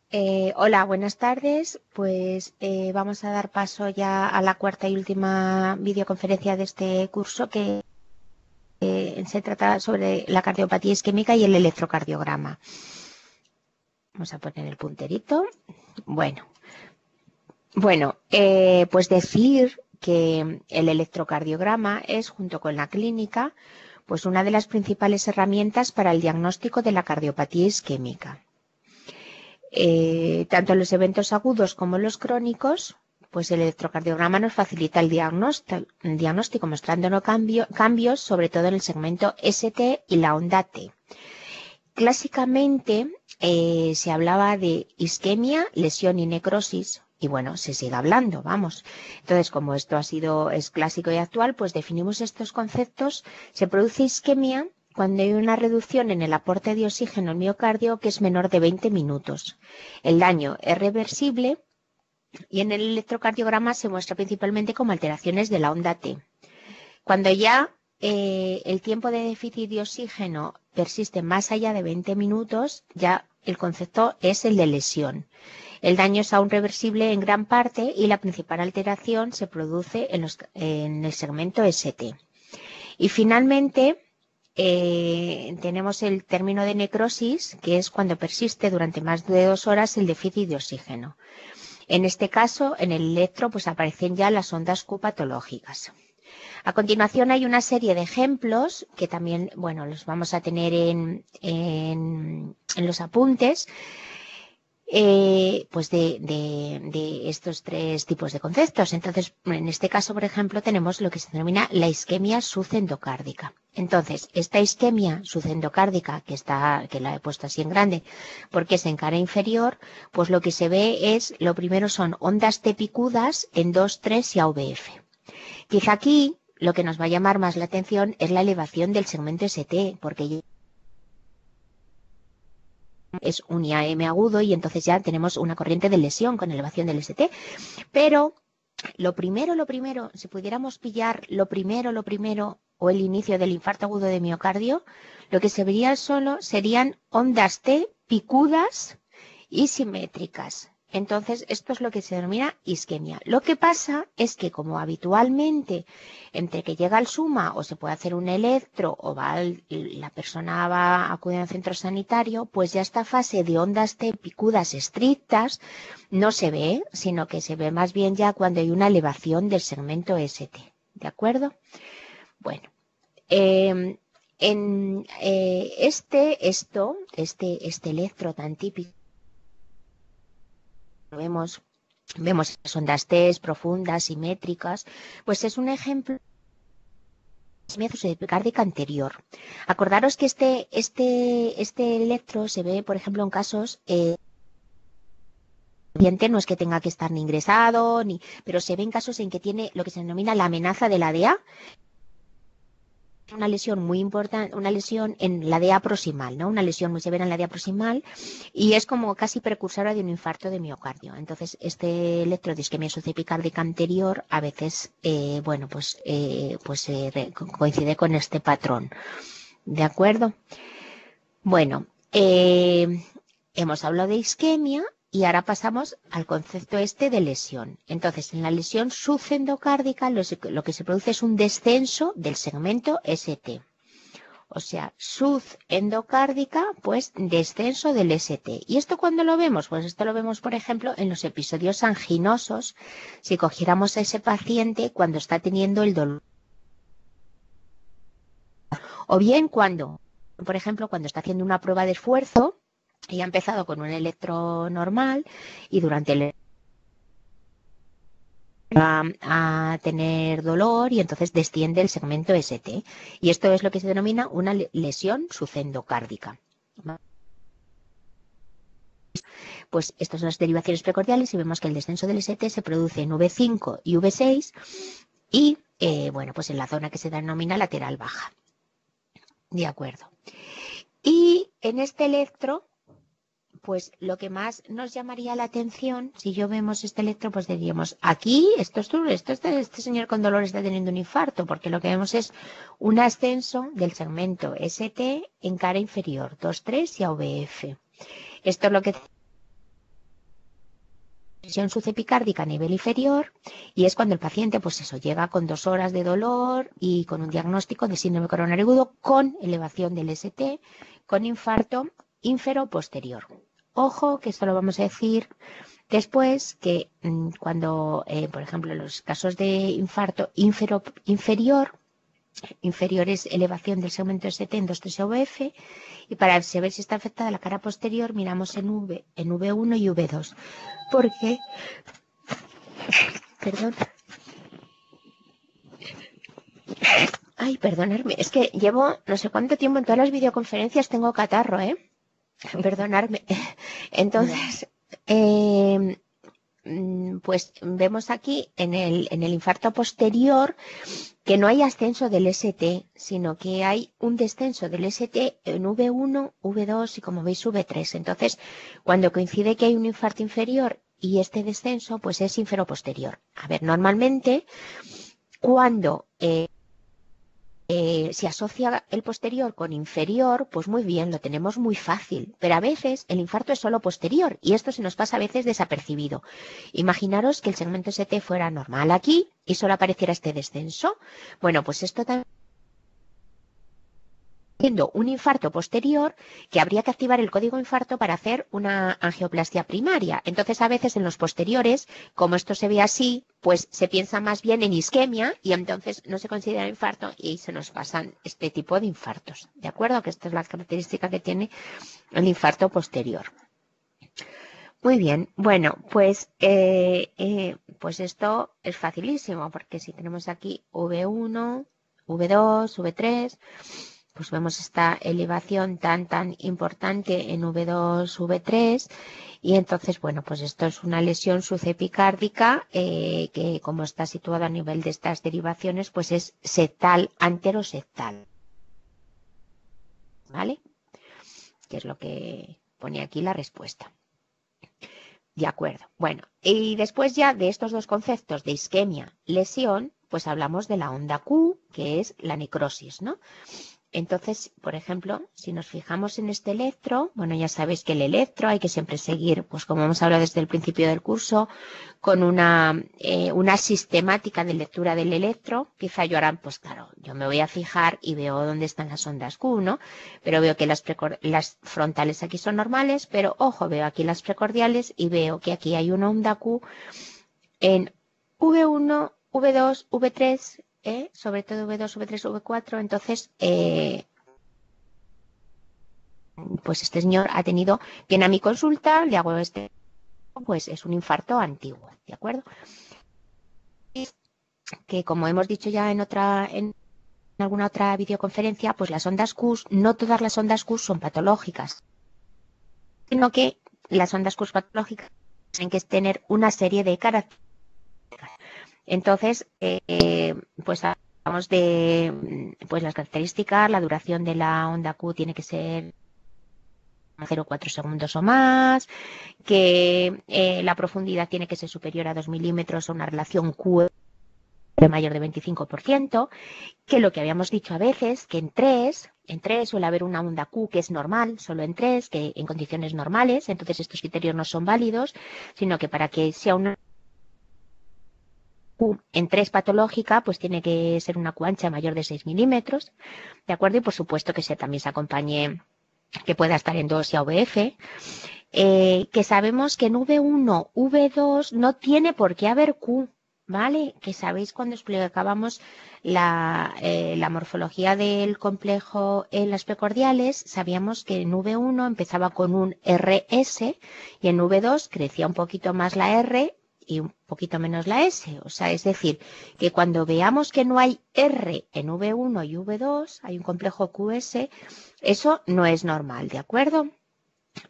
Hola, buenas tardes. Pues vamos a dar paso ya a la cuarta y última videoconferencia de este curso que se trata sobre la cardiopatía isquémica y el electrocardiograma. Vamos a poner el punterito. Bueno, pues decir que el electrocardiograma es, junto con la clínica, pues una de las principales herramientas para el diagnóstico de la cardiopatía isquémica. Tanto en los eventos agudos como en los crónicos, pues el electrocardiograma nos facilita el diagnóstico mostrándonos cambios, sobre todo en el segmento ST y la onda T. Clásicamente se hablaba de isquemia, lesión y necrosis, y bueno, se sigue hablando, vamos. Entonces, como esto es clásico y actual, pues definimos estos conceptos. Se produce isquemia cuando hay una reducción en el aporte de oxígeno al miocardio que es menor de 20 minutos. El daño es reversible y en el electrocardiograma se muestra principalmente como alteraciones de la onda T. Cuando ya el tiempo de déficit de oxígeno persiste más allá de 20 minutos, ya el concepto es el de lesión. El daño es aún reversible en gran parte y la principal alteración se produce en el segmento ST. Y finalmente tenemos el término de necrosis, que es cuando persiste durante más de 2 horas el déficit de oxígeno. En este caso, en el electro, pues aparecen ya las ondas Q patológicas. A continuación hay una serie de ejemplos que también, bueno, los vamos a tener en los apuntes, pues de estos tres tipos de conceptos. Entonces, en este caso, por ejemplo, tenemos lo que se denomina la isquemia subendocárdica. Entonces, esta isquemia subendocárdica, que la he puesto así en grande, porque es en cara inferior, pues lo que se ve es, lo primero son ondas T picudas en 2, 3 y AVF. Quizá aquí lo que nos va a llamar más la atención es la elevación del segmento ST, porque es un IAM agudo y entonces ya tenemos una corriente de lesión con elevación del ST. Pero lo primero, si pudiéramos pillar lo primero, o el inicio del infarto agudo de miocardio, lo que se vería solo serían ondas T picudas y simétricas. Entonces, esto es lo que se denomina isquemia. Lo que pasa es que, como habitualmente, entre que llega al suma o se puede hacer un electro o la persona acude al centro sanitario, pues ya esta fase de ondas T picudas estrictas no se ve, sino que se ve más bien ya cuando hay una elevación del segmento ST. ¿De acuerdo? Bueno, este electro tan típico, vemos las ondas T profundas, simétricas, pues es un ejemplo de isquemia subepicárdica anterior. Acordaros que este electro se ve, por ejemplo, en casos no es que tenga que estar ni ingresado, pero se ve en casos en que tiene lo que se denomina la amenaza de la DA, una lesión muy importante, una lesión en la DA proximal, ¿no? Una lesión muy severa en la DA proximal y es como casi precursora de un infarto de miocardio. Entonces, este electro de isquemia subepicárdica anterior a veces, coincide con este patrón. ¿De acuerdo? Bueno, hemos hablado de isquemia y ahora pasamos al concepto este de lesión. Entonces, en la lesión subendocárdica lo que se produce es un descenso del segmento ST. O sea, subendocárdica, pues descenso del ST. ¿Y esto cuándo lo vemos? Pues esto lo vemos, por ejemplo, en los episodios anginosos. Si cogiéramos a ese paciente cuando está teniendo el dolor. O bien cuando, por ejemplo, cuando está haciendo una prueba de esfuerzo y ha empezado con un electro normal y durante el va a tener dolor y entonces desciende el segmento ST. Y esto es lo que se denomina una lesión subendocárdica. Pues estas son las derivaciones precordiales y vemos que el descenso del ST se produce en V5 y V6 y, pues en la zona que se denomina lateral baja. De acuerdo. Y en este electro, pues lo que más nos llamaría la atención, si yo vemos este electro, pues diríamos, aquí, este señor con dolor está teniendo un infarto, porque lo que vemos es un ascenso del segmento ST en cara inferior, 2, 3 y AVF. Esto es lo que lesión sucepicárdica a nivel inferior, y es cuando el paciente, pues eso, llega con 2 horas de dolor y con un diagnóstico de síndrome coronario agudo con elevación del ST, con infarto ínfero-posterior. Ojo, que esto lo vamos a decir después, que cuando, por ejemplo, en los casos de infarto inferior es elevación del segmento ST en 2,3-VF, y para saber si está afectada la cara posterior miramos en V1 y V2. Porque, perdón, ay, perdonadme, es que llevo no sé cuánto tiempo en todas las videoconferencias, tengo catarro, perdonadme. Entonces, pues vemos aquí en el infarto posterior que no hay ascenso del ST, sino que hay un descenso del ST en V1, V2 y, como veis, V3. Entonces, cuando coincide que hay un infarto inferior y este descenso, pues es inferoposterior. A ver, normalmente, cuando se asocia el posterior con inferior, pues muy bien, lo tenemos muy fácil. Pero a veces el infarto es solo posterior y esto se nos pasa a veces desapercibido. Imaginaros que el segmento ST fuera normal aquí y solo apareciera este descenso. Bueno, pues esto también, siendo un infarto posterior, que habría que activar el código infarto para hacer una angioplastia primaria. Entonces, a veces en los posteriores, como esto se ve así, pues se piensa más bien en isquemia y entonces no se considera infarto y se nos pasan este tipo de infartos. ¿De acuerdo? Que esta es la característica que tiene el infarto posterior. Muy bien, bueno, pues esto es facilísimo, porque si tenemos aquí V1, V2, V3, pues vemos esta elevación tan importante en V2, V3, y entonces, bueno, pues esto es una lesión sucepicárdica que, como está situada a nivel de estas derivaciones, pues es septal, anteroseptal, ¿vale? Que es lo que pone aquí la respuesta. De acuerdo. Bueno, y después ya de estos dos conceptos de isquemia, lesión, pues hablamos de la onda Q, que es la necrosis, ¿no? Entonces, por ejemplo, si nos fijamos en este electro, bueno, ya sabéis que el electro hay que siempre seguir, pues como hemos hablado desde el principio del curso, con una sistemática de lectura del electro. Quizá yo ahora, pues claro, yo me voy a fijar y veo dónde están las ondas Q, ¿no? Pero veo que las frontales aquí son normales, pero ojo, veo aquí las precordiales y veo que aquí hay una onda Q en V1, V2, V3, sobre todo V2, V3, V4, entonces, pues este señor ha tenido, viene a mi consulta, le hago pues es un infarto antiguo, ¿de acuerdo? Que como hemos dicho ya en alguna otra videoconferencia, pues las ondas Q, no todas las ondas Q son patológicas, sino que las ondas Q patológicas tienen que tener una serie de características. Entonces, pues hablamos de pues las características, la duración de la onda Q tiene que ser 0,4 segundos o más, que la profundidad tiene que ser superior a 2 milímetros a una relación Q de mayor de 25%, que lo que habíamos dicho a veces, que en 3 suele haber una onda Q que es normal, solo en 3, que en condiciones normales, entonces estos criterios no son válidos, sino que para que sea una Q en 3 patológica, pues tiene que ser una Q ancha mayor de 6 milímetros, ¿de acuerdo? Y por supuesto que también se acompañe, que pueda estar en 2 y AVF, que sabemos que en V1, V2 no tiene por qué haber Q, ¿vale? Que sabéis cuando explicábamos la morfología del complejo en las precordiales, sabíamos que en V1 empezaba con un RS y en V2 crecía un poquito más la R y un poquito menos la S. O sea, es decir, que cuando veamos que no hay R en V1 y V2, hay un complejo QS, eso no es normal, ¿de acuerdo?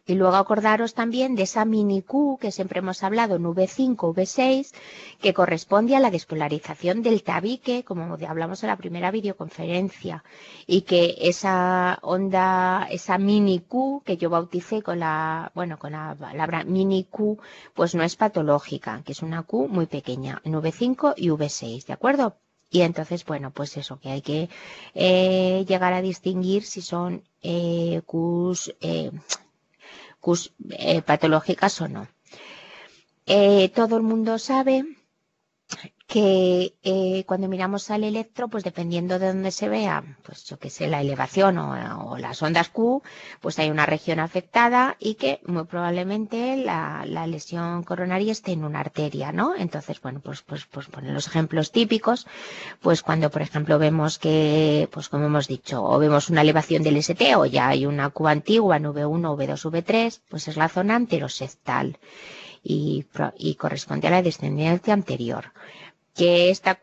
Y luego acordaros también de esa mini Q que siempre hemos hablado en V5, V6, que corresponde a la despolarización del tabique, como hablamos en la primera videoconferencia, y que esa onda, esa mini Q que yo bauticé con la palabra mini Q, pues no es patológica, que es una Q muy pequeña, en V5 y V6, ¿de acuerdo? Y entonces, bueno, pues eso, que hay que llegar a distinguir si son Qs patológicas o no. todo el mundo sabe que cuando miramos al electro, pues dependiendo de dónde se vea, pues yo qué sé, la elevación o las ondas Q, pues hay una región afectada y que muy probablemente la lesión coronaria esté en una arteria, ¿no? Entonces, bueno, pues ponen los ejemplos típicos, pues cuando, por ejemplo, vemos que, pues como hemos dicho, o vemos una elevación del ST o ya hay una Q antigua en V1, V2, V3, pues es la zona anteroseptal y corresponde a la descendencia anterior. Que esta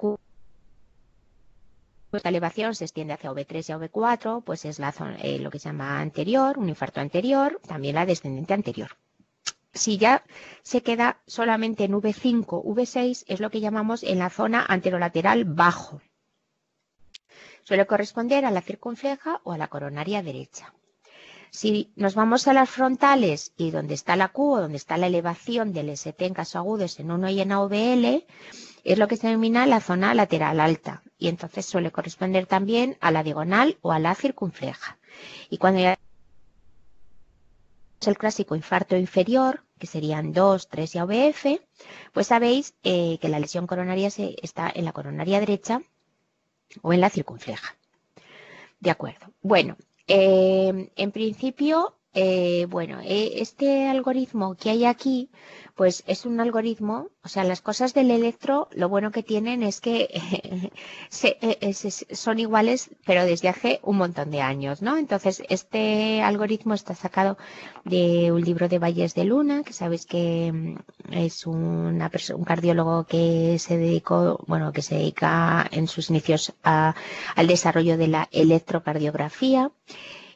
elevación se extiende hacia V3 y a V4, pues es la zona, lo que se llama anterior, un infarto anterior, también la descendente anterior. Si ya se queda solamente en V5, V6, es lo que llamamos en la zona anterolateral bajo. Suele corresponder a la circunfleja o a la coronaria derecha. Si nos vamos a las frontales y donde está la Q o donde está la elevación del ST en caso agudo es en 1 y en AVL, es lo que se denomina la zona lateral alta y entonces suele corresponder también a la diagonal o a la circunfleja. Y cuando ya es el clásico infarto inferior, que serían 2, 3 y AVF, pues sabéis que la lesión coronaria está en la coronaria derecha o en la circunfleja. De acuerdo. Bueno, en principio, este algoritmo que hay aquí, pues es un algoritmo, o sea, las cosas del electro, lo bueno que tienen es que son iguales, pero desde hace un montón de años, ¿no? Entonces, este algoritmo está sacado de un libro de Valles de Luna, que sabéis que es un cardiólogo que se dedica en sus inicios al desarrollo de la electrocardiografía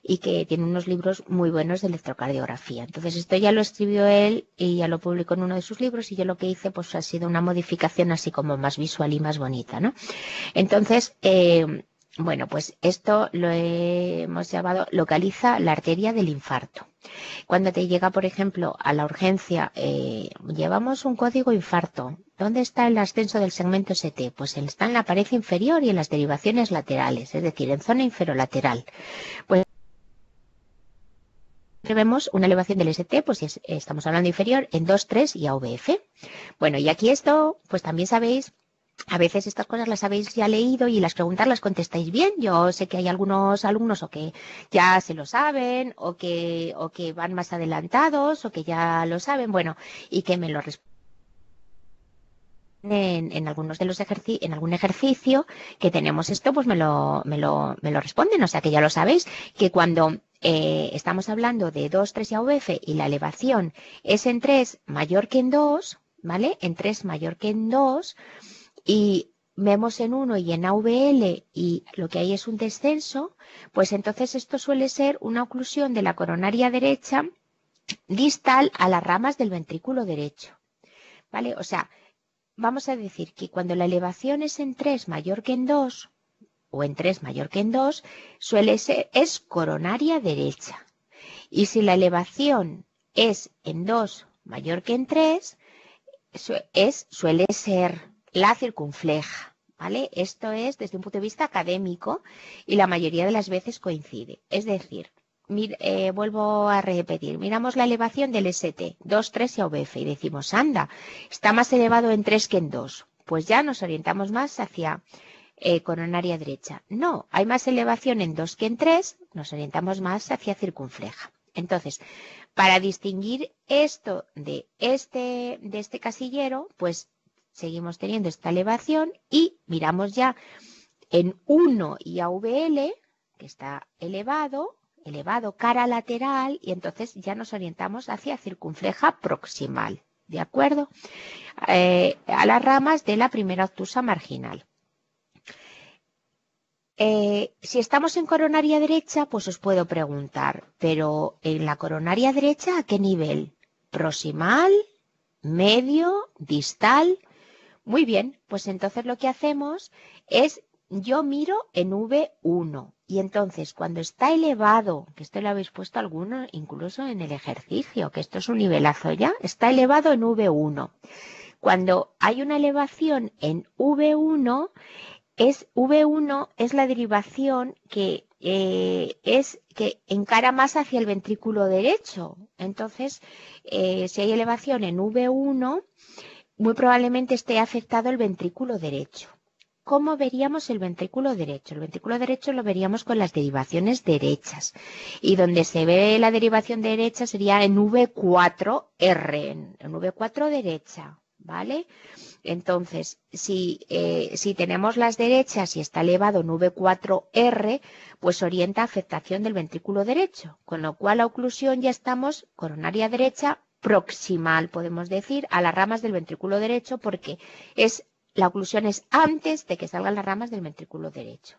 y que tiene unos libros muy buenos de electrocardiografía. Entonces esto ya lo escribió él y ya lo publicó en uno de sus libros y yo lo que hice pues ha sido una modificación así como más visual y más bonita, ¿no? Entonces, bueno, pues esto lo hemos llamado localiza la arteria del infarto. Cuando te llega, por ejemplo, a la urgencia, llevamos un código infarto. ¿Dónde está el ascenso del segmento ST? Pues está en la pared inferior y en las derivaciones laterales, es decir, en zona inferolateral. Pues vemos una elevación del ST, pues estamos hablando inferior, en 2, 3 y AVF. Bueno, y aquí esto, pues también sabéis, a veces estas cosas las habéis ya leído y las preguntas las contestáis bien. Yo sé que hay algunos alumnos o que ya se lo saben o que van más adelantados o que ya lo saben, bueno, y que me lo responden en algunos de los en algún ejercicio que tenemos esto, pues me lo responden, o sea que ya lo sabéis, que cuando estamos hablando de 2, 3 y AVF y la elevación es en 3 mayor que en 2, ¿vale? En 3 mayor que en 2 y vemos en 1 y en AVL y lo que hay es un descenso, pues entonces esto suele ser una oclusión de la coronaria derecha distal a las ramas del ventrículo derecho, ¿vale? O sea, vamos a decir que cuando la elevación es en 3 mayor que en 2 o en 3 mayor que en 2, es coronaria derecha. Y si la elevación es en 2 mayor que en 3, suele ser la circunfleja, ¿vale? Esto es desde un punto de vista académico y la mayoría de las veces coincide. Es decir, vuelvo a repetir, miramos la elevación del ST, 2, 3 y AVF y decimos, anda, está más elevado en 3 que en 2. Pues ya nos orientamos más hacia coronaria derecha. No, hay más elevación en 2 que en 3, nos orientamos más hacia circunfleja. Entonces, para distinguir esto de este casillero, pues seguimos teniendo esta elevación y miramos ya en 1 y AVL, que está elevado cara lateral, y entonces ya nos orientamos hacia circunfleja proximal, ¿de acuerdo? A las ramas de la primera obtusa marginal. Si estamos en coronaria derecha, pues os puedo preguntar, pero en la coronaria derecha, ¿a qué nivel? ¿Proximal? ¿Medio? ¿Distal? Muy bien, pues entonces lo que hacemos es, yo miro en V1 y entonces cuando está elevado, que esto lo habéis puesto alguno incluso en el ejercicio, que esto es un nivelazo ya, está elevado en V1. Cuando hay una elevación en V1, V1 es la derivación que encara más hacia el ventrículo derecho. Entonces, si hay elevación en V1, muy probablemente esté afectado el ventrículo derecho. ¿Cómo veríamos el ventrículo derecho? El ventrículo derecho lo veríamos con las derivaciones derechas. Y donde se ve la derivación derecha sería en V4R, en V4 derecha, ¿vale? Entonces, si tenemos las derechas y está elevado en V4R, pues orienta a afectación del ventrículo derecho, con lo cual la oclusión ya estamos coronaria derecha proximal, podemos decir, a las ramas del ventrículo derecho, porque la oclusión es antes de que salgan las ramas del ventrículo derecho.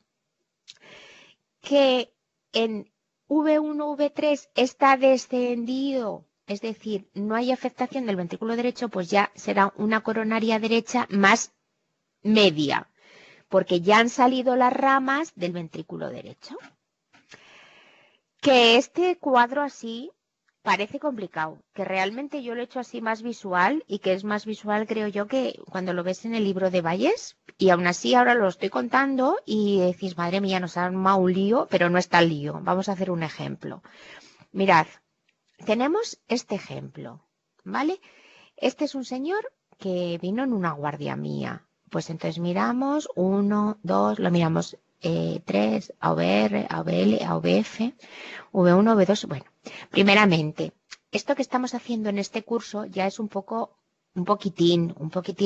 Que en V1, V3 está descendido, es decir, no hay afectación del ventrículo derecho, pues ya será una coronaria derecha más media, porque ya han salido las ramas del ventrículo derecho. Que este cuadro así parece complicado, que realmente yo lo he hecho así más visual y que es más visual, creo yo, que cuando lo ves en el libro de Bayes, y aún así ahora lo estoy contando y decís, madre mía, nos ha armado un lío, pero no está el lío. Vamos a hacer un ejemplo. Mirad, tenemos este ejemplo, ¿vale? Este es un señor que vino en una guardia mía. Pues entonces miramos 1, 2, lo miramos 3, AVR, AVL, AVF, V1, V2. Bueno, primeramente, esto que estamos haciendo en este curso ya es un poquitín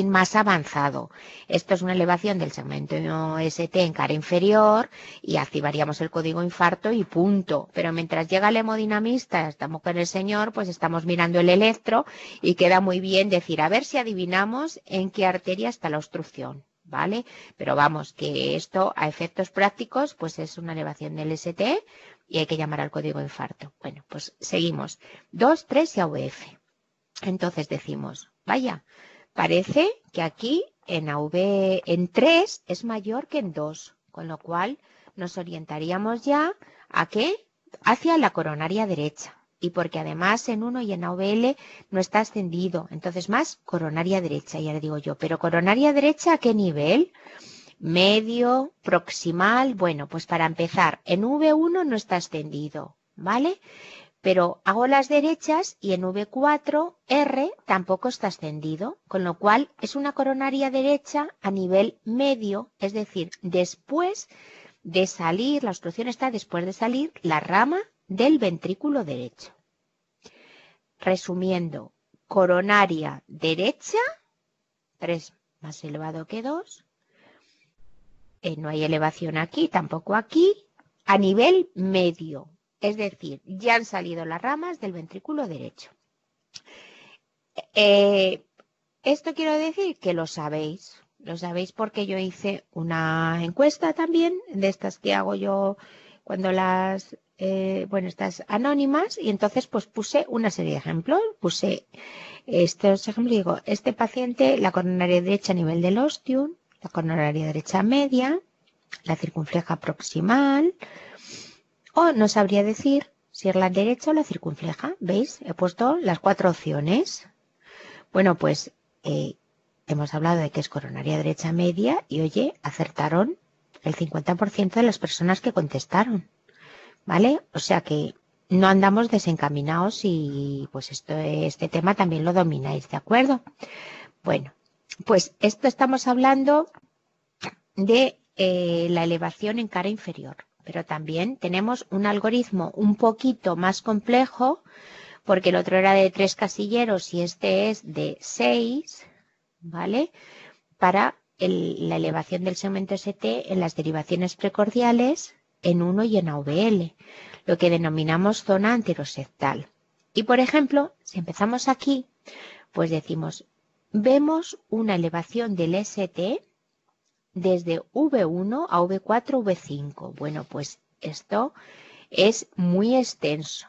más avanzado. Esto es una elevación del segmento ST en cara inferior y activaríamos el código infarto y punto. Pero mientras llega el hemodinamista, estamos con el señor, pues estamos mirando el electro y queda muy bien decir, a ver si adivinamos en qué arteria está la obstrucción, ¿vale? Pero vamos, que esto a efectos prácticos, pues es una elevación del ST y hay que llamar al código infarto. Bueno, pues seguimos. 2, 3 y AVF. Entonces decimos, vaya, parece que aquí en 3 es mayor que en 2, con lo cual nos orientaríamos ya ¿a qué? Hacia la coronaria derecha. Y porque además en 1 y en AVL no está ascendido, entonces más coronaria derecha, ya le digo yo. Pero coronaria derecha, ¿a qué nivel? Medio, proximal. Bueno, pues para empezar, en V1 no está ascendido, ¿vale? Pero hago las derechas y en V4R tampoco está ascendido, con lo cual es una coronaria derecha a nivel medio, es decir, después de salir, la obstrucción está después de salir la rama del ventrículo derecho. Resumiendo, coronaria derecha, 3 más elevado que 2, no hay elevación aquí, tampoco aquí, a nivel medio. Es decir, ya han salido las ramas del ventrículo derecho. Esto quiero decir que lo sabéis porque yo hice una encuesta también, de estas que hago yo cuando estas anónimas, y entonces pues puse una serie de ejemplos, puse estos ejemplos y digo, este paciente, la coronaria derecha a nivel del ostium, la coronaria derecha media, la circunfleja proximal, o no sabría decir si es la derecha o la circunfleja. ¿Veis? He puesto las 4 opciones. Bueno, pues hemos hablado de que es coronaria derecha media y, oye, acertaron el 50% de las personas que contestaron. ¿Vale? O sea que no andamos desencaminados y pues este tema también lo domináis, ¿de acuerdo? Bueno, pues esto estamos hablando de la elevación en cara inferior. Pero también tenemos un algoritmo un poquito más complejo, porque el otro era de 3 casilleros y este es de 6, ¿vale? Para la elevación del segmento ST en las derivaciones precordiales en 1 y en AVL, lo que denominamos zona anteroseptal. Y, por ejemplo, si empezamos aquí, pues decimos, vemos una elevación del ST desde V1 a V4, V5. Bueno, pues esto es muy extenso.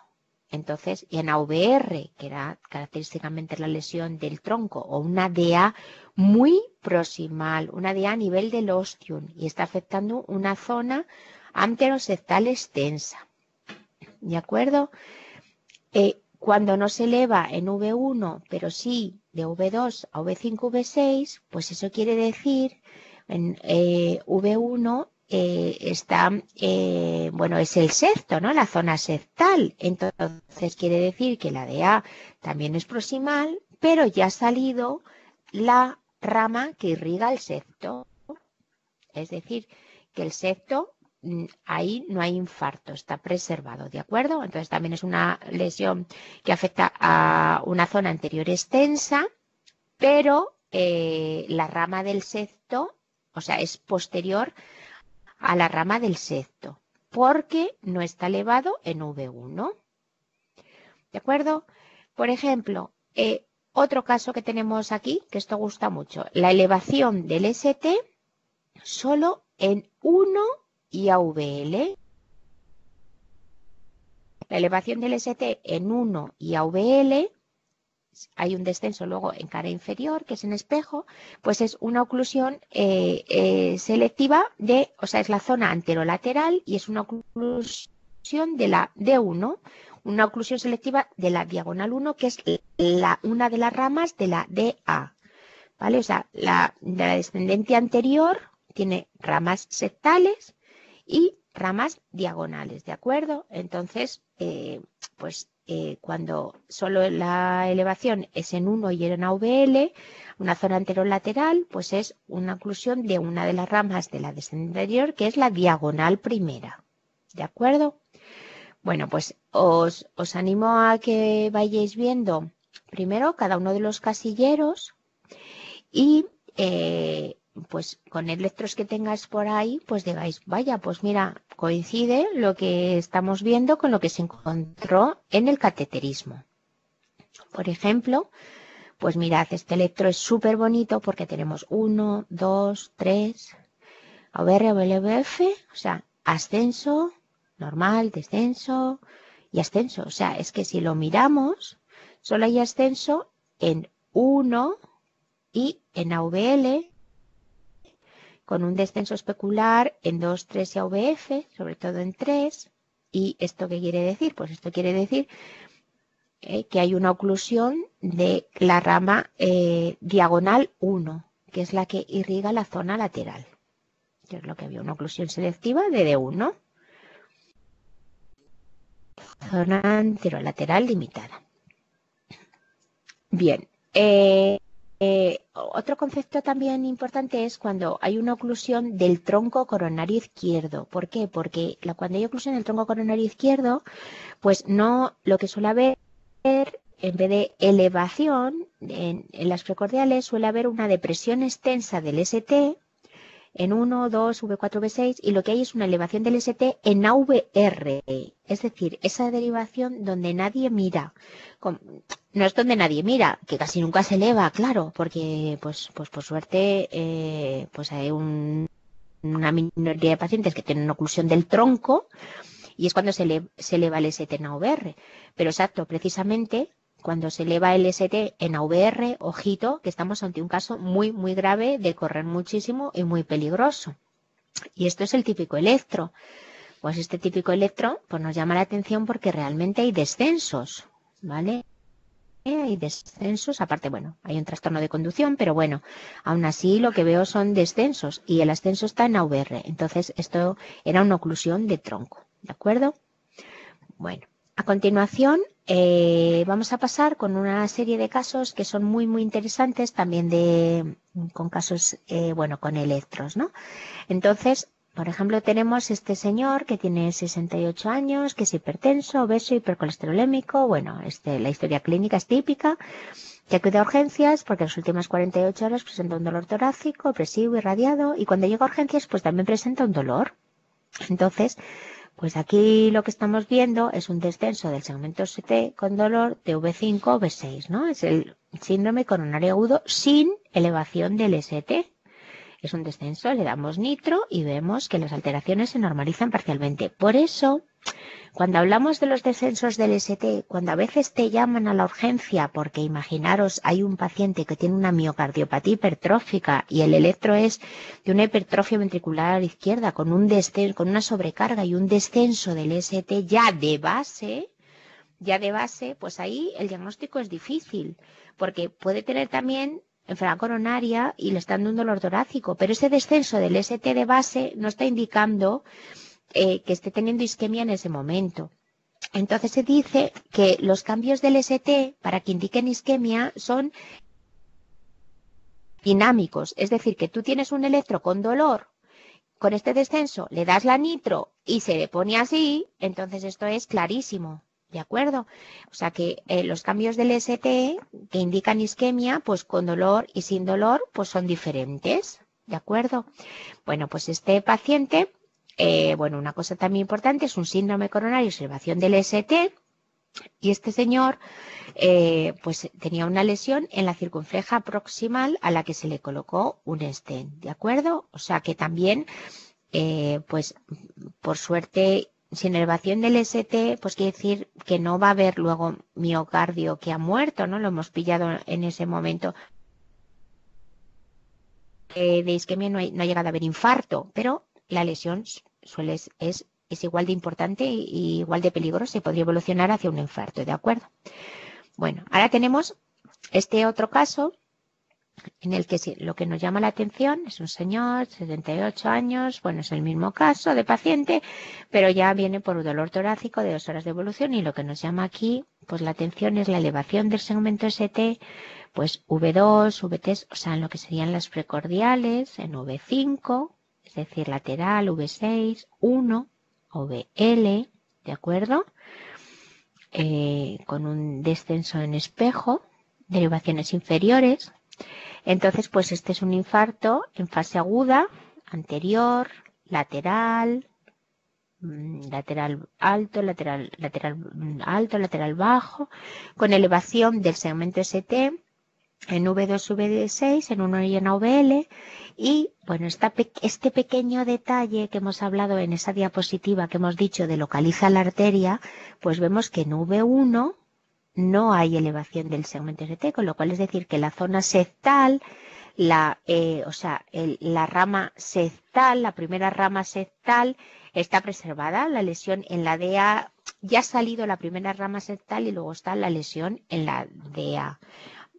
Entonces, y en AVR, que era característicamente la lesión del tronco, o una DA muy proximal, una DA a nivel del ostium, y está afectando una zona anteroseptal extensa. ¿De acuerdo? Cuando no se eleva en V1, pero sí de V2 a V5, V6, pues eso quiere decir En V1 está, bueno, es el septo, ¿no? La zona septal. Entonces quiere decir que la de A también es proximal, pero ya ha salido la rama que irriga el septo. Es decir, que el septo, ahí no hay infarto, está preservado, ¿de acuerdo? Entonces también es una lesión que afecta a una zona anterior extensa, pero la rama del septo, o sea, es posterior a la rama del septo, porque no está elevado en V1. ¿De acuerdo? Por ejemplo, otro caso que tenemos aquí, que esto gusta mucho, la elevación del ST solo en 1 y AVL. La elevación del ST en 1 y AVL, hay un descenso luego en cara inferior, que es en espejo, pues es una oclusión selectiva de, o sea, es la zona anterolateral y es una oclusión de la D1, una oclusión selectiva de la diagonal 1, que es una de las ramas de la DA, ¿vale? O sea, de la descendente anterior tiene ramas septales y ramas diagonales, ¿de acuerdo? Entonces, cuando solo la elevación es en 1 y en AVL, una zona anterolateral, pues es una oclusión de una de las ramas de la descendente anterior, que es la diagonal primera, ¿de acuerdo? Bueno, pues os animo a que vayáis viendo primero cada uno de los casilleros y pues con electros que tengáis por ahí, pues digáis, vaya, pues mira, coincide lo que estamos viendo con lo que se encontró en el cateterismo. Por ejemplo, pues mirad, este electro es súper bonito porque tenemos 1, 2, 3, AVR, AVF, o sea, ascenso, normal, descenso y ascenso. O sea, es que si lo miramos, solo hay ascenso en 1 y en AVL, con un descenso especular en 2, 3 y AVF, sobre todo en 3. ¿Y esto qué quiere decir? Pues esto quiere decir que hay una oclusión de la rama diagonal 1, que es la que irriga la zona lateral. Que es lo que había, una oclusión selectiva de D1. Zona anterolateral limitada. Bien. Otro concepto también importante es cuando hay una oclusión del tronco coronario izquierdo. ¿Por qué? Porque cuando hay oclusión del tronco coronario izquierdo, pues no, lo que suele haber, en vez de elevación en las precordiales, suele haber una depresión extensa del ST en 1, 2, V4, V6, y lo que hay es una elevación del ST en AVR, es decir, esa derivación donde nadie mira. No es donde nadie mira, que casi nunca se eleva, claro, porque pues por suerte pues hay una minoría de pacientes que tienen oclusión del tronco y es cuando se eleva el ST en AVR. Pero exacto, precisamente cuando se eleva el ST en AVR, ojito, que estamos ante un caso muy, muy grave de correr muchísimo y muy peligroso. Y esto es el típico electro. Pues este típico electro pues nos llama la atención porque realmente hay descensos, ¿vale? Hay descensos, aparte, bueno, hay un trastorno de conducción, pero bueno, aún así lo que veo son descensos y el ascenso está en AVR. Entonces, esto era una oclusión de tronco, ¿de acuerdo? Bueno, a continuación vamos a pasar con una serie de casos que son muy, muy interesantes también con casos, bueno, con electros, ¿no? Entonces, por ejemplo, tenemos este señor que tiene 68 años, que es hipertenso, obeso, hipercolesterolémico. Bueno, la historia clínica es típica. Que acude a urgencias porque en las últimas 48 horas presenta un dolor torácico, opresivo, irradiado, y cuando llega a urgencias pues también presenta un dolor. Entonces, pues aquí lo que estamos viendo es un descenso del segmento ST con dolor de V5 o V6, ¿no? Es el síndrome coronario agudo sin elevación del ST. Es un descenso, le damos nitro y vemos que las alteraciones se normalizan parcialmente. Por eso, cuando hablamos de los descensos del ST, cuando a veces te llaman a la urgencia, porque imaginaros, hay un paciente que tiene una miocardiopatía hipertrófica y el electro es de una hipertrofia ventricular izquierda con un descenso, con una sobrecarga y un descenso del ST ya de base, pues ahí el diagnóstico es difícil, porque puede tener también enfermedad coronaria y le está dando un dolor torácico, pero ese descenso del ST de base no está indicando que esté teniendo isquemia en ese momento. Entonces se dice que los cambios del ST para que indiquen isquemia son dinámicos, es decir, que tú tienes un electro con dolor, con este descenso le das la nitro y se le pone así, entonces esto es clarísimo, ¿de acuerdo? O sea que los cambios del ST que indican isquemia, pues con dolor y sin dolor, pues son diferentes, ¿de acuerdo? Bueno, pues este paciente, bueno, una cosa también importante es un síndrome coronario, observación del ST, y este señor pues tenía una lesión en la circunfleja proximal a la que se le colocó un stent, ¿de acuerdo? O sea que también, pues por suerte, sin elevación del ST, pues quiere decir que no va a haber luego miocardio que ha muerto, ¿no? Lo hemos pillado en ese momento. De isquemia no ha llegado a haber infarto, pero la lesión es igual de importante y igual de peligrosa y podría evolucionar hacia un infarto, ¿de acuerdo? Bueno, ahora tenemos este otro caso en el que lo que nos llama la atención es un señor, 78 años, bueno, es el mismo caso de paciente, pero ya viene por un dolor torácico de 2 horas de evolución y lo que nos llama aquí, pues la atención es la elevación del segmento ST, pues V2, V3, o sea, en lo que serían las precordiales, en V5, es decir, lateral, V6, 1, OVL, ¿de acuerdo? Con un descenso en espejo, derivaciones inferiores. Entonces, pues este es un infarto en fase aguda, anterior, lateral, lateral alto, lateral alto, lateral bajo, con elevación del segmento ST en V2, V6, en 1 y en OVL. Y bueno, este pequeño detalle que hemos hablado en esa diapositiva que hemos dicho de localiza la arteria, pues vemos que en V1 no hay elevación del segmento ST, con lo cual es decir que la zona septal, la rama septal, la primera rama septal está preservada, la lesión en la DA, ya ha salido la primera rama septal y luego está la lesión en la DA.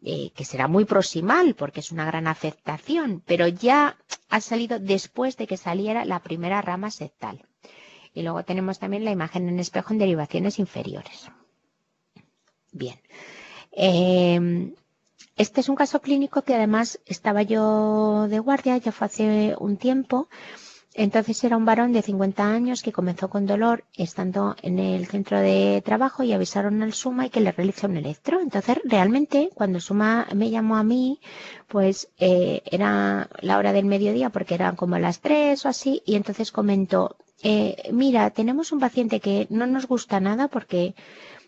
Que será muy proximal porque es una gran afectación, pero ya ha salido después de que saliera la primera rama septal. Y luego tenemos también la imagen en espejo en derivaciones inferiores. Bien. Este es un caso clínico que además estaba yo de guardia, ya fue hace un tiempo. Entonces era un varón de 50 años que comenzó con dolor estando en el centro de trabajo y avisaron al SUMA y que le realiza un electro. Entonces realmente cuando SUMA me llamó a mí, pues era la hora del mediodía porque eran como las 3 o así y entonces comentó, mira, tenemos un paciente que no nos gusta nada porque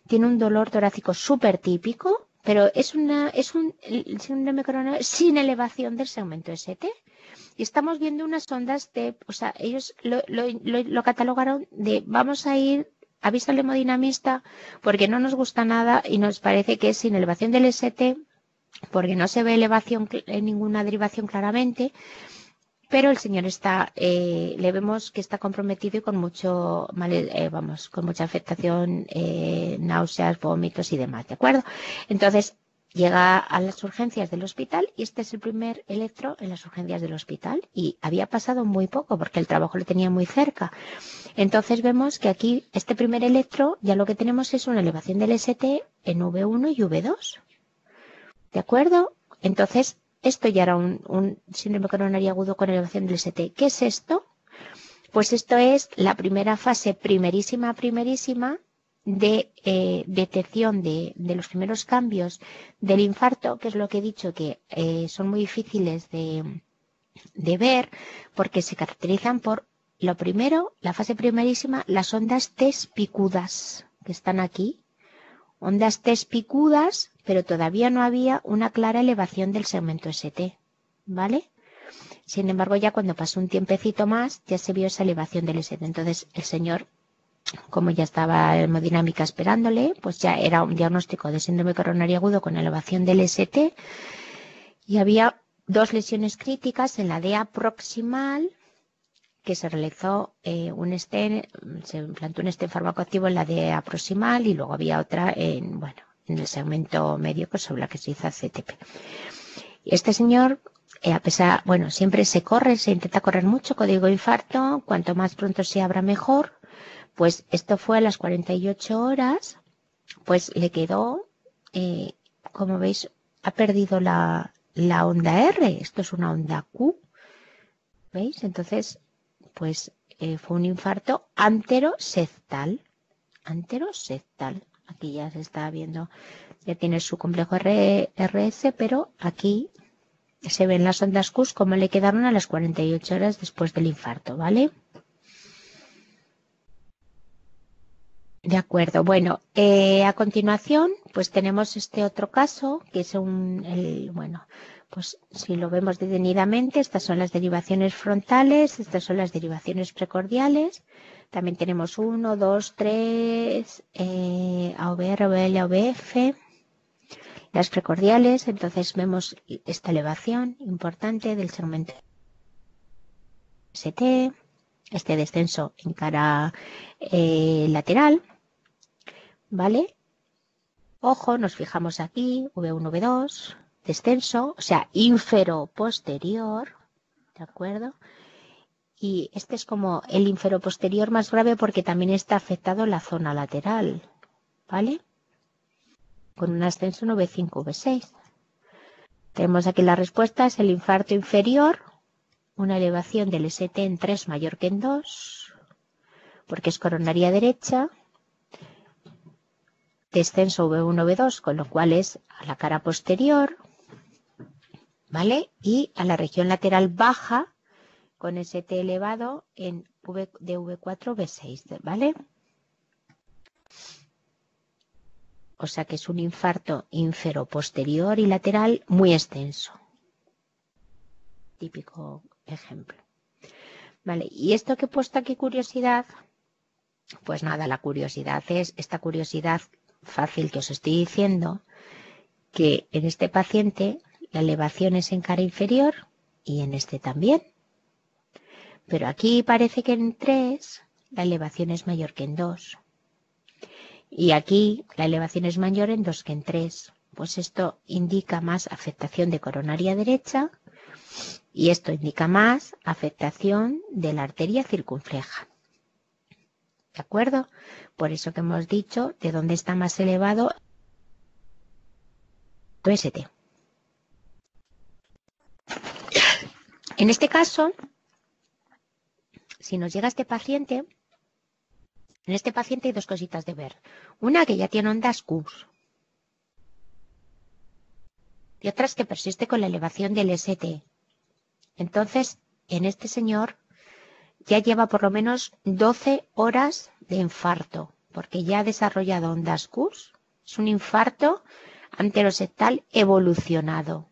tiene un dolor torácico súper típico, pero es un síndrome coronario sin elevación del segmento ST. Y estamos viendo unas ondas o sea, ellos lo catalogaron de vamos a ir a vista al hemodinamista porque no nos gusta nada y nos parece que es sin elevación del ST porque no se ve elevación en ninguna derivación claramente, pero el señor le vemos que está comprometido y con con mucha afectación, náuseas, vómitos y demás, ¿de acuerdo? Entonces, llega a las urgencias del hospital y este es el primer electro en las urgencias del hospital y había pasado muy poco porque el trabajo lo tenía muy cerca. Entonces vemos que aquí este primer electro ya lo que tenemos es una elevación del ST en V1 y V2. ¿De acuerdo? Entonces esto ya era un síndrome coronario agudo con elevación del ST. ¿Qué es esto? Pues esto es la primera fase primerísima de detección de los primeros cambios del infarto, que es lo que he dicho que son muy difíciles de ver porque se caracterizan por, lo primero, la fase primerísima, las ondas TES picudas, que están aquí. Ondas TES picudas, pero todavía no había una clara elevación del segmento ST, ¿vale? Sin embargo, ya cuando pasó un tiempecito más, ya se vio esa elevación del ST. Entonces, el señor, como ya estaba la hemodinámica esperándole, pues ya era un diagnóstico de síndrome coronario agudo con elevación del ST y había 2 lesiones críticas en la DEA proximal que se realizó se implantó un stent farmacoactivo en la DEA proximal y luego había otra en el segmento medio, pues sobre la que se hizo CTP. Este señor, a pesar, bueno, siempre se intenta correr mucho, código de infarto, cuanto más pronto se abra mejor. Pues esto fue a las 48 horas, pues le quedó, como veis, ha perdido la onda R, esto es una onda Q, ¿veis? Entonces, pues fue un infarto anteroseptal, aquí ya se está viendo, ya tiene su complejo RS, pero aquí se ven las ondas Q como le quedaron a las 48 horas después del infarto, ¿vale? De acuerdo. Bueno, a continuación, pues tenemos este otro caso, que es bueno, pues si lo vemos detenidamente, estas son las derivaciones frontales, estas son las derivaciones precordiales. También tenemos 1, 2, 3, AVR, AVL, AVF, las precordiales. Entonces vemos esta elevación importante del segmento ST, este descenso en cara lateral, ¿vale? Ojo, nos fijamos aquí, V1, V2, descenso, o sea, inferoposterior, ¿de acuerdo? Y este es como el inferoposterior más grave porque también está afectado la zona lateral, ¿vale? Con un ascenso en V5, V6. Tenemos aquí la respuesta, es el infarto inferior, una elevación del ST en 3 mayor que en 2, porque es coronaria derecha, descenso V1, V2, con lo cual es a la cara posterior, ¿vale? Y a la región lateral baja, con ST elevado en de V4, V6, ¿vale? O sea que es un infarto inferoposterior y lateral muy extenso. Típico ejemplo. Vale, y esto que he puesto aquí, curiosidad, pues nada, la curiosidad es esta curiosidad fácil que os estoy diciendo, que en este paciente la elevación es en cara inferior y en este también. Pero aquí parece que en 3 la elevación es mayor que en 2. Y aquí la elevación es mayor en 2 que en 3. Pues esto indica más afectación de coronaria derecha y esto indica más afectación de la arteria circunfleja. ¿De acuerdo? Por eso que hemos dicho de dónde está más elevado tu ST. En este caso, si nos llega este paciente, en este paciente hay dos cositas de ver. Una, que ya tiene ondas Q. Y otra es que persiste con la elevación del ST. Entonces, en este señor ya lleva por lo menos 12 horas de infarto, porque ya ha desarrollado ondas Q. Es un infarto anteroseptal evolucionado.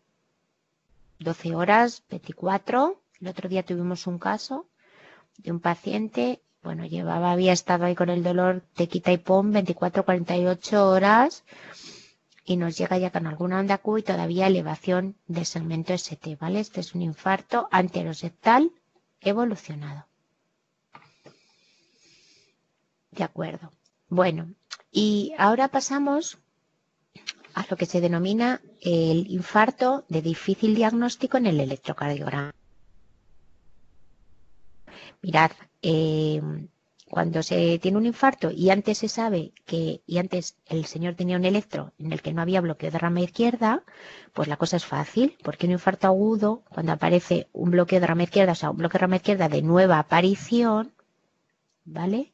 12 horas, 24. El otro día tuvimos un caso de un paciente, bueno, había estado ahí con el dolor de quita y pon 24, 48 horas y nos llega ya con alguna onda Q y todavía elevación del segmento ST, ¿vale? Este es un infarto anteroseptal evolucionado. De acuerdo. Bueno, y ahora pasamos a lo que se denomina el infarto de difícil diagnóstico en el electrocardiograma. Mirad, cuando se tiene un infarto y antes se sabe y antes el señor tenía un electro en el que no había bloqueo de rama izquierda, pues la cosa es fácil, porque un infarto agudo, cuando aparece un bloqueo de rama izquierda, o sea, un bloqueo de rama izquierda de nueva aparición, ¿vale?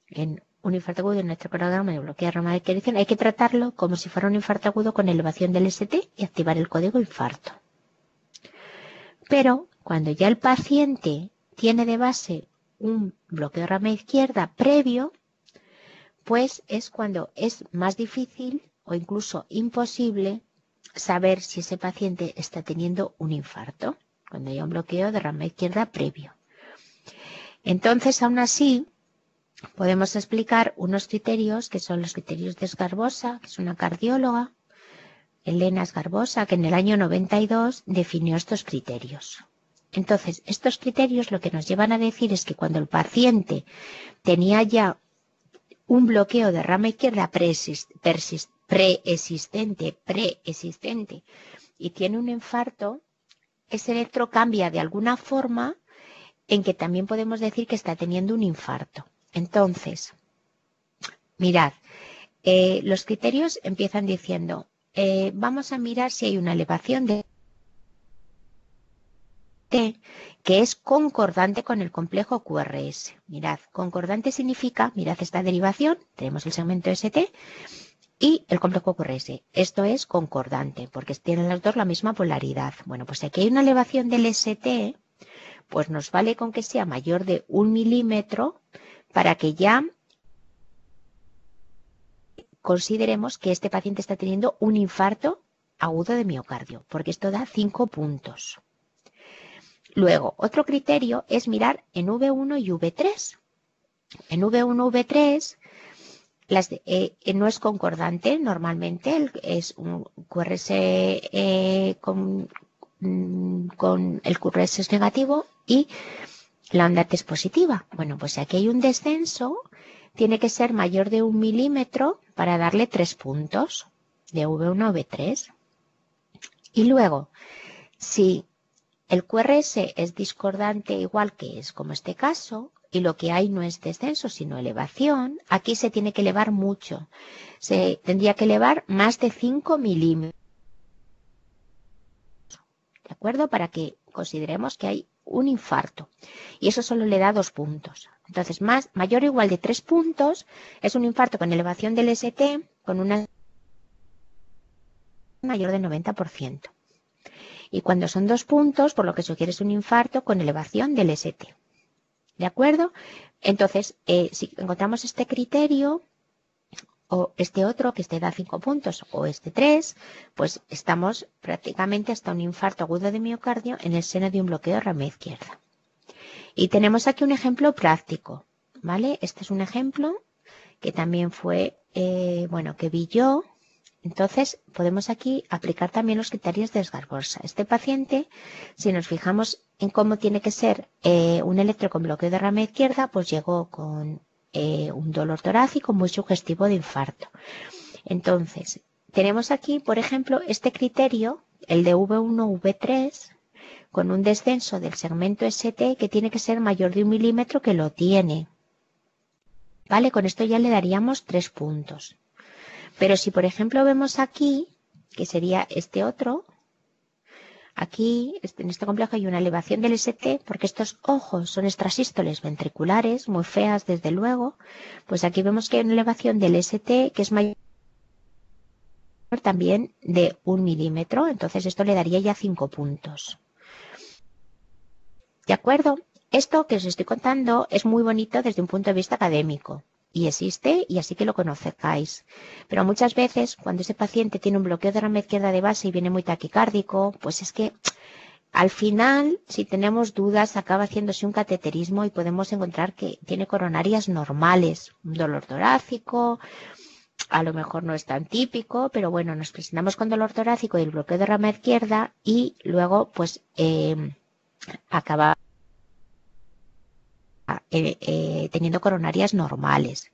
En un infarto agudo en nuestro programa de bloqueo de rama izquierda, hay que tratarlo como si fuera un infarto agudo con elevación del ST y activar el código infarto. Pero cuando ya el paciente tiene de base un bloqueo de rama izquierda previo, pues es cuando es más difícil o incluso imposible saber si ese paciente está teniendo un infarto, cuando hay un bloqueo de rama izquierda previo. Entonces, aún así, podemos explicar unos criterios que son los criterios de Sgarbosa, que es una cardióloga, Elena Sgarbosa, que en el año 92 definió estos criterios. Entonces, estos criterios lo que nos llevan a decir es que cuando el paciente tenía ya un bloqueo de rama izquierda preexistente y tiene un infarto, ese electro cambia de alguna forma en que también podemos decir que está teniendo un infarto. Entonces, mirad, los criterios empiezan diciendo, vamos a mirar si hay una elevación de T que es concordante con el complejo QRS. Mirad, concordante significa, mirad esta derivación, tenemos el segmento ST y el complejo QRS. Esto es concordante, porque tienen las dos la misma polaridad. Bueno, pues si aquí hay una elevación del ST, pues nos vale con que sea mayor de 1 milímetro para que ya consideremos que este paciente está teniendo un infarto agudo de miocardio, porque esto da 5 puntos. Luego, otro criterio es mirar en V1 y V3. En V1 y V3 no es concordante normalmente, es un QRS con el QRS es negativo y la onda T es positiva. Bueno, pues si aquí hay un descenso, tiene que ser mayor de 1 milímetro para darle 3 puntos de V1 a V3. Y luego, si el QRS es discordante igual que es como este caso, y lo que hay no es descenso sino elevación, aquí se tiene que elevar mucho. Se tendría que elevar más de 5 milímetros. ¿De acuerdo? Para que consideremos que hay un infarto. Y eso solo le da 2 puntos. Entonces, mayor o igual de 3 puntos es un infarto con elevación del ST con una mayor del 90%. Y cuando son 2 puntos, por lo que sugiere es un infarto con elevación del ST. ¿De acuerdo? Entonces, si encontramos este criterio, o este otro que este da 5 puntos, o este 3, pues estamos prácticamente hasta un infarto agudo de miocardio en el seno de un bloqueo de rama izquierda. Y tenemos aquí un ejemplo práctico, ¿vale? Este es un ejemplo que también fue, que vi yo. Entonces, podemos aquí aplicar también los criterios de Edgar-Borsa. Este paciente, si nos fijamos en cómo tiene que ser un electro con bloqueo de rama izquierda, pues llegó con un dolor torácico muy sugestivo de infarto. Entonces, tenemos aquí, por ejemplo, este criterio, el de V1, V3, con un descenso del segmento ST que tiene que ser mayor de 1 milímetro, que lo tiene. ¿Vale? Con esto ya le daríamos 3 puntos. Pero si, por ejemplo, vemos aquí, que sería este otro, aquí, en este complejo hay una elevación del ST, porque estos ojos son extrasístoles ventriculares, muy feas desde luego, pues aquí vemos que hay una elevación del ST que es mayor también de 1 milímetro, entonces esto le daría ya 5 puntos. ¿De acuerdo? Esto que os estoy contando es muy bonito desde un punto de vista académico. Y existe, y así que lo conozcáis. Pero muchas veces, cuando ese paciente tiene un bloqueo de rama izquierda de base y viene muy taquicárdico, pues es que al final, si tenemos dudas, acaba haciéndose un cateterismo y podemos encontrar que tiene coronarias normales, un dolor torácico, a lo mejor no es tan típico, pero bueno, nos presentamos con dolor torácico y el bloqueo de rama izquierda y luego, pues, acaba teniendo coronarias normales.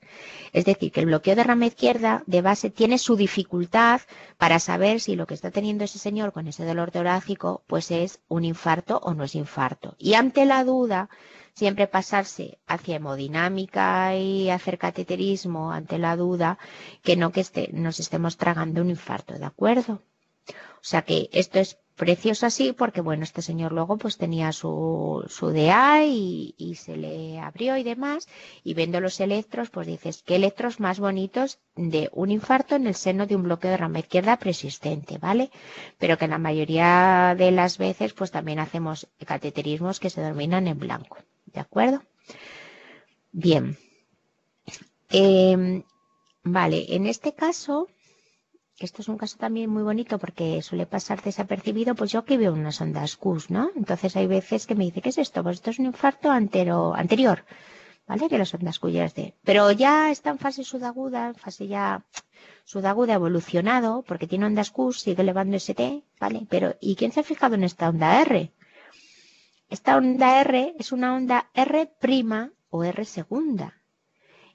Es decir, que el bloqueo de rama izquierda de base tiene su dificultad para saber si lo que está teniendo ese señor con ese dolor torácico pues es un infarto o no es infarto. Y ante la duda, siempre pasarse hacia hemodinámica y hacer cateterismo ante la duda, que no que nos estemos tragando un infarto, ¿de acuerdo? O sea que esto es precioso así porque, bueno, este señor luego pues tenía su DA y se le abrió y demás, y viendo los electros, pues dices, ¿qué electros más bonitos de un infarto en el seno de un bloqueo de rama izquierda persistente, ¿vale? Pero que la mayoría de las veces pues también hacemos cateterismos que se denominan en blanco, ¿de acuerdo? Bien. Vale, en este caso... Esto es un caso también muy bonito porque suele pasar desapercibido, pues yo aquí veo unas ondas Qs, ¿no? Entonces hay veces que me dice, ¿qué es esto? Pues esto es un infarto anterior, ¿vale? De las ondas Q ya es de... Pero ya está en fase sudaguda, en fase ya sudaguda evolucionado, porque tiene ondas Q, sigue elevando ST, ¿vale? Pero, ¿y quién se ha fijado en esta onda R? Esta onda R es una onda R' o R segunda.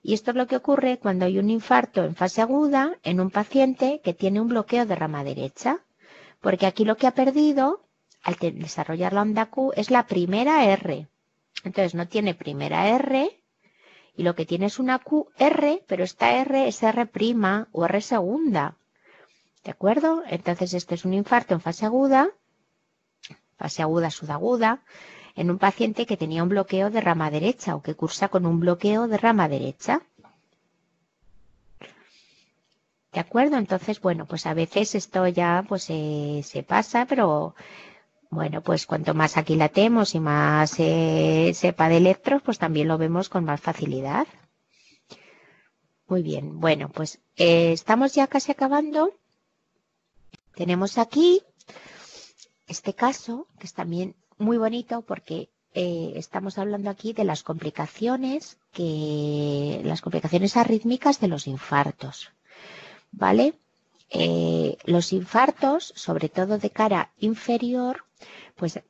Y esto es lo que ocurre cuando hay un infarto en fase aguda en un paciente que tiene un bloqueo de rama derecha. Porque aquí lo que ha perdido al desarrollar la onda Q es la primera R. Entonces no tiene primera R y lo que tiene es una QR, pero esta R es R' o R segunda. ¿De acuerdo? Entonces este es un infarto en fase aguda subaguda, en un paciente que tenía un bloqueo de rama derecha o que cursa con un bloqueo de rama derecha. ¿De acuerdo? Entonces, bueno, pues a veces esto ya pues se pasa, pero bueno, pues cuanto más aquilatemos y más sepa de electros, pues también lo vemos con más facilidad. Muy bien, bueno, pues estamos ya casi acabando. Tenemos aquí este caso, que es también muy bonito porque estamos hablando aquí de las complicaciones arrítmicas de los infartos, ¿vale? Los infartos, sobre todo de cara inferior, pues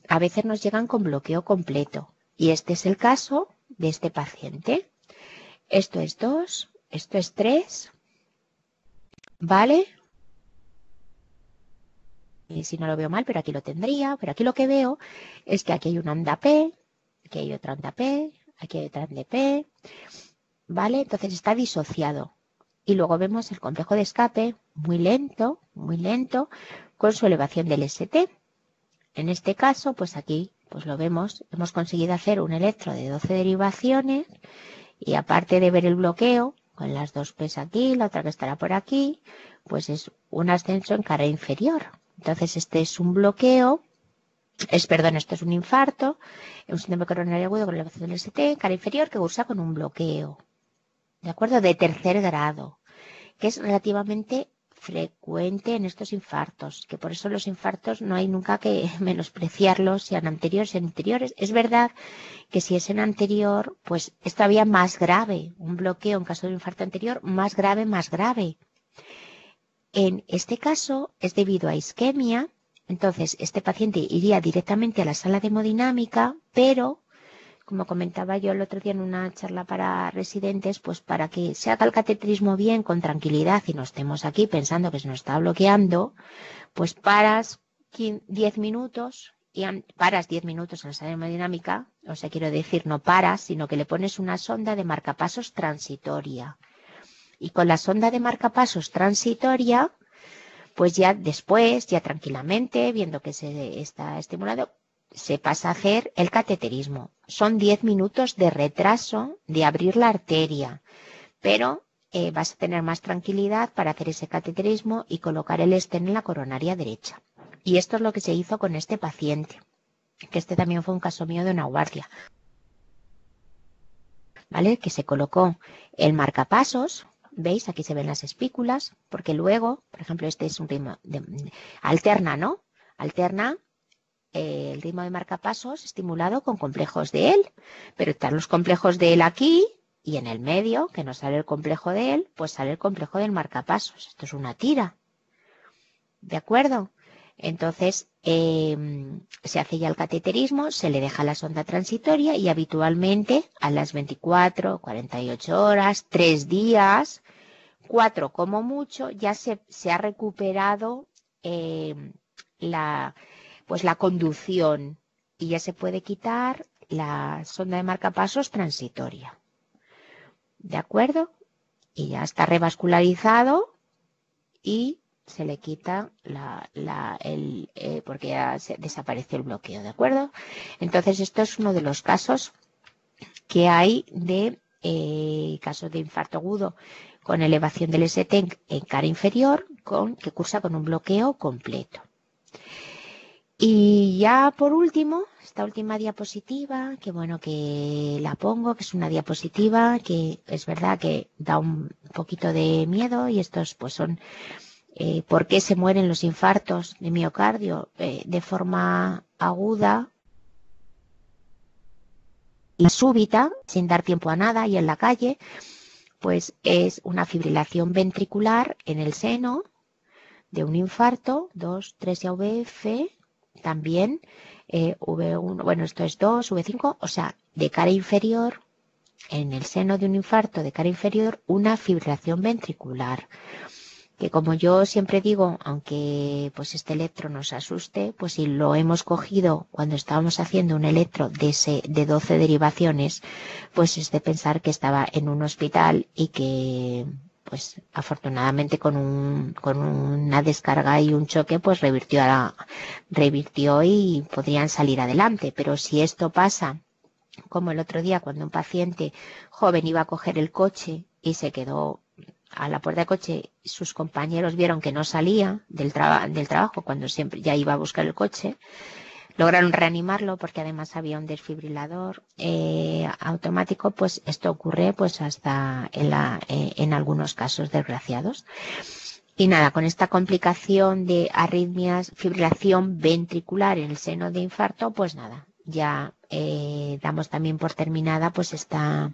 a veces nos llegan con bloqueo completo. Y este es el caso de este paciente. Esto es 2, esto es 3, ¿vale? Y si no lo veo mal, pero aquí lo tendría. Pero aquí lo que veo es que aquí hay una onda P, aquí hay otra onda P, aquí hay otra onda P, ¿vale? Entonces está disociado. Y luego vemos el complejo de escape muy lento, con su elevación del ST. En este caso, pues aquí pues lo vemos, hemos conseguido hacer un electro de 12 derivaciones y aparte de ver el bloqueo, con las dos P's aquí, la otra que estará por aquí, pues es un ascenso en cara inferior. Entonces este es un bloqueo, esto es un infarto, un síndrome coronario agudo con elevación del ST, cara inferior que cursa con un bloqueo, ¿de acuerdo? De tercer grado, que es relativamente frecuente en estos infartos, que por eso los infartos no hay nunca que menospreciarlos, sean anteriores, sean interiores. Es verdad que si es en anterior, pues es todavía más grave, un bloqueo en caso de un infarto anterior, más grave, más grave. En este caso es debido a isquemia, entonces este paciente iría directamente a la sala de hemodinámica, pero como comentaba yo el otro día en una charla para residentes, pues para que se haga el cateterismo bien, con tranquilidad y no estemos aquí pensando que se nos está bloqueando, pues paras 10 minutos y paras 10 minutos en la sala de hemodinámica, o sea, quiero decir, no paras, sino que le pones una sonda de marcapasos transitoria. Y con la sonda de marcapasos transitoria, pues ya después, ya tranquilamente, viendo que se está estimulado, se pasa a hacer el cateterismo. Son 10 minutos de retraso de abrir la arteria, pero vas a tener más tranquilidad para hacer ese cateterismo y colocar el estén en la coronaria derecha. Y esto es lo que se hizo con este paciente, que este también fue un caso mío de una guardia, ¿vale? Que se colocó el marcapasos. ¿Veis? Aquí se ven las espículas, porque luego, por ejemplo, este es un ritmo alterna, ¿no? Alterna el ritmo de marcapasos estimulado con complejos de él, pero están los complejos de él aquí y en el medio, que no sale el complejo de él, pues sale el complejo del marcapasos. Esto es una tira, ¿de acuerdo? Entonces, se hace ya el cateterismo, se le deja la sonda transitoria y habitualmente a las 24, 48 horas, 3 días, 4 como mucho, ya se ha recuperado la conducción y ya se puede quitar la sonda de marcapasos transitoria. ¿De acuerdo? Y ya está revascularizado y se le quita porque ya desapareció el bloqueo, ¿de acuerdo? Entonces esto es uno de los casos que hay de casos de infarto agudo con elevación del ST en cara inferior que cursa con un bloqueo completo. Y ya por último, esta última diapositiva, que bueno que la pongo, que es una diapositiva que es verdad que da un poquito de miedo y estos pues son por qué se mueren los infartos de miocardio de forma aguda y súbita, sin dar tiempo a nada y en la calle, pues es una fibrilación ventricular en el seno de un infarto, 2, 3 y AVF, también V1, bueno, esto es 2, V5, o sea, de cara inferior, en el seno de un infarto de cara inferior, una fibrilación ventricular. que como yo siempre digo, aunque pues este electro nos asuste, pues si lo hemos cogido cuando estábamos haciendo un electro de 12 derivaciones, pues es de pensar que estaba en un hospital y que pues afortunadamente con una descarga y un choque pues revirtió y podrían salir adelante. Pero si esto pasa, como el otro día cuando un paciente joven iba a coger el coche y se quedó a la puerta del coche, sus compañeros vieron que no salía del trabajo cuando siempre ya iba a buscar el coche, lograron reanimarlo porque además había un desfibrilador automático. Pues esto ocurre pues hasta en algunos casos desgraciados. Y nada, con esta complicación de arritmias, fibrilación ventricular en el seno de infarto, pues nada, ya damos también por terminada pues esta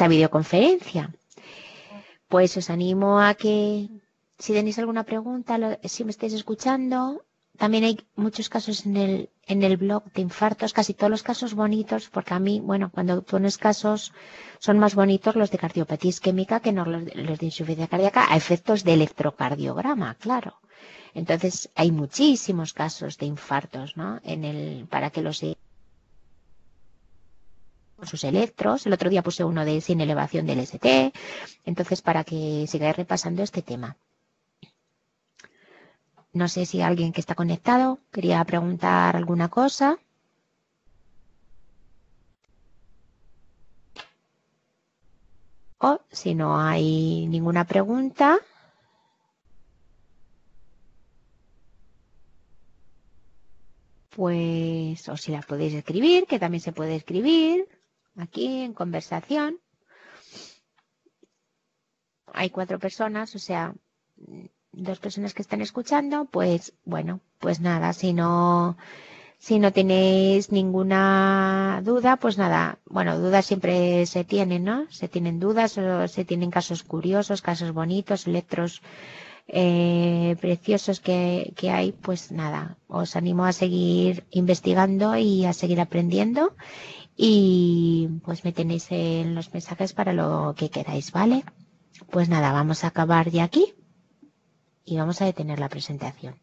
videoconferencia. Pues os animo a que, si tenéis alguna pregunta, si me estáis escuchando, también hay muchos casos en el blog de infartos, casi todos los casos bonitos, porque a mí, bueno, cuando pones casos, son más bonitos los de cardiopatía isquémica que no los de insuficiencia cardíaca, a efectos de electrocardiograma, claro. Entonces, hay muchísimos casos de infartos, ¿no? Para que los sus electros. El otro día puse uno de sin elevación del ST. Entonces, para que sigáis repasando este tema. No sé si alguien que está conectado quería preguntar alguna cosa. O si no hay ninguna pregunta, pues, o si la podéis escribir, que también se puede escribir aquí en conversación. Hay 4 personas, o sea, 2 personas que están escuchando, pues bueno, pues nada, si no tenéis ninguna duda, pues nada, bueno, dudas siempre se tienen, ¿no? Se tienen dudas o se tienen casos curiosos, casos bonitos, electros preciosos que hay, pues nada, os animo a seguir investigando y a seguir aprendiendo y pues me tenéis en los mensajes para lo que queráis, ¿vale? Pues nada, vamos a acabar ya aquí y vamos a detener la presentación.